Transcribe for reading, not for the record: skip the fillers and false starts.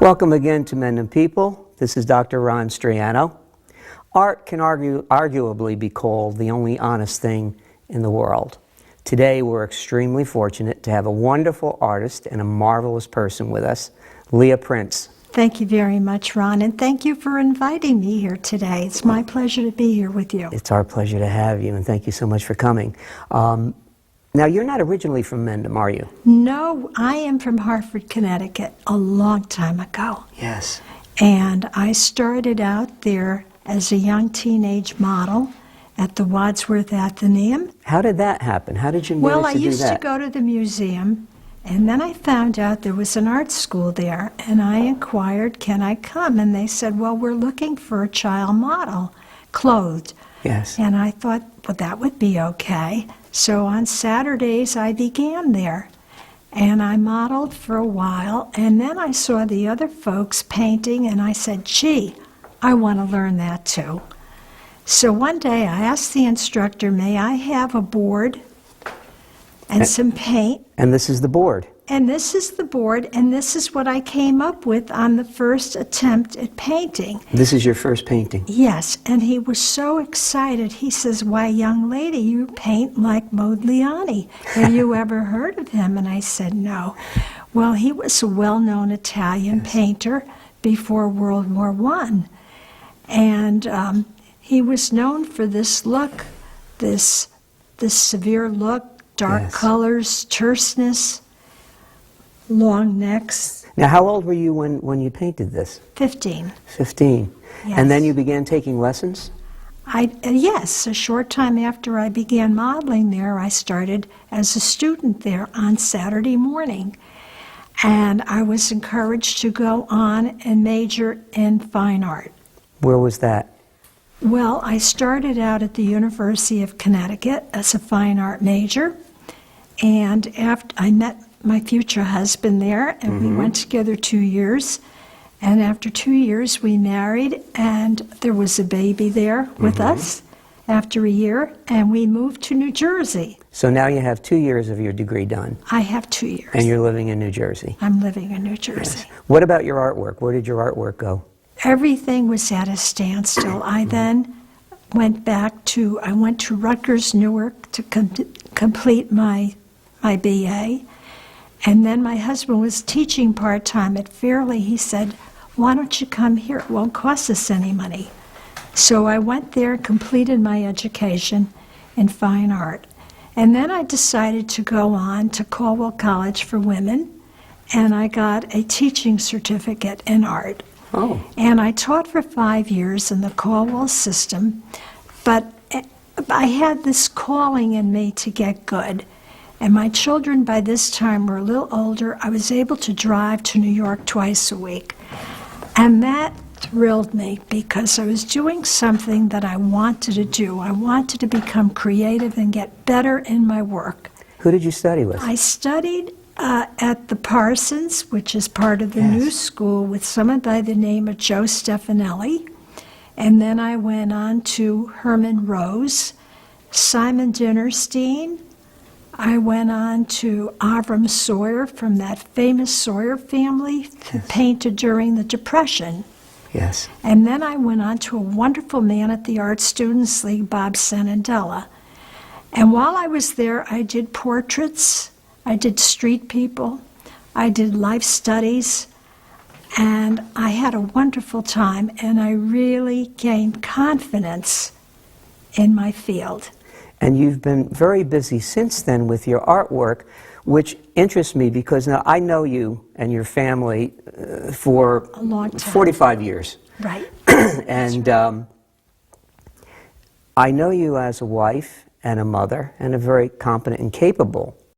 Welcome again to Mendham People. This is Dr. Ron Striano. Art can arguably be called the only honest thing in the world. Today we're extremely fortunate to have a wonderful artist and a marvelous person with us, Leah Prince. Thank you very much, Ron, and thank you for inviting me here today. It's my pleasure to be here with you. It's our pleasure to have you, and thank you so much for coming. Now, you're not originally from Mendham, are you? No, I am from Hartford, Connecticut, a long time ago. Yes. And I started out there as a young teenage model at the Wadsworth Athenaeum. How did that happen? How did you manage to do that? Well, I used to go to the museum, and then I found out there was an art school there, and I inquired, can I come? And they said, well, we're looking for a child model, clothed. Yes. And I thought, well, that would be okay. So on Saturdays, I began there. And I modeled for a while, and then I saw the other folks painting, and I said, gee, I want to learn that too. So one day I asked the instructor, may I have a board and some paint? And this is the board. And this is the board, and this is what I came up with on the first attempt at painting. This is your first painting? Yes, and he was so excited. He says, why, young lady, you paint like Modigliani. Have you ever heard of him? And I said, no. Well, he was a well-known Italian painter before World War I. And he was known for this look, this severe look, dark colors, terseness, long necks. Now, how old were you when you painted this? 15. 15. Yes. And then you began taking lessons? Yes, a short time after I began modeling there, I started as a student there on Saturday morning. And I was encouraged to go on and major in fine art. Where was that? Well, I started out at the University of Connecticut as a fine art major. And after I met my future husband there, and we went together 2 years. And after 2 years, we married, and there was a baby there with us after a year, and we moved to New Jersey. So now you have 2 years of your degree done. I have 2 years. And you're living in New Jersey. I'm living in New Jersey. Yes. What about your artwork? Where did your artwork go? Everything was at a standstill. I then went to Rutgers, Newark to complete my BA. And then my husband was teaching part-time at Fairleigh. He said, why don't you come here? It won't cost us any money. So I went there, completed my education in fine art. And then I decided to go on to Caldwell College for Women, and I got a teaching certificate in art. Oh. And I taught for 5 years in the Caldwell system, but I had this calling in me to get good. And my children by this time were a little older. I was able to drive to New York twice a week. And that thrilled me because I was doing something that I wanted to do. I wanted to become creative and get better in my work. Who did you study with? I studied at the Parsons, which is part of the new school, with someone by the name of Joe Stefanelli. And then I went on to Herman Rose, Simon Dinnerstein. I went on to Avram Sawyer from that famous Sawyer family who painted during the Depression. Yes. And then I went on to a wonderful man at the Art Students League, Bob Sanandella. And while I was there, I did portraits, I did street people, I did life studies, and I had a wonderful time, and I really gained confidence in my field. And you've been very busy since then with your artwork, which interests me because now I know you and your family for a long time. 45 years. Right. And I know you as a wife and a mother and a very competent and capable